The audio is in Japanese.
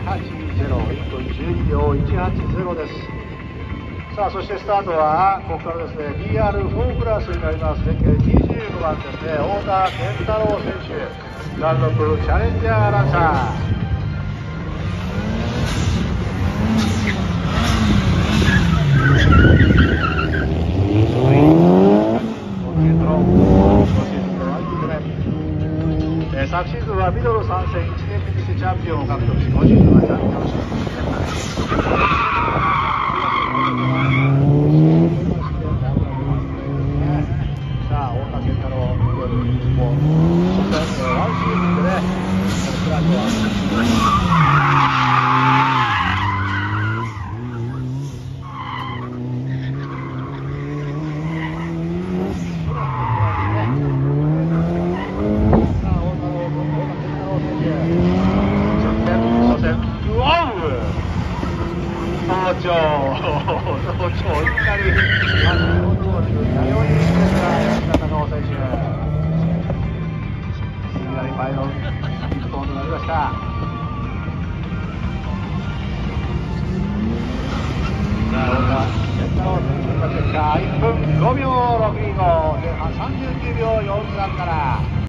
1分12秒180です。さあ、そしてスタートはここからですね BR4 クラスになります。ゼッケン25番ですね、太田健太郎選手、ダンロップチャレンジャーランサー。昨シーズンはミドル参戦1年目にしてチャンピオンを獲得し、今シーズンはチャンピオンシップさあ、太田健太郎ミドルも初戦ワンシーズンでね、クラッシュは早朝いきなり弥生ですが、吉田隆夫選手いきなり前の一本となりました。さあ、太田健太郎選手の結果1分5秒625、前半39秒43から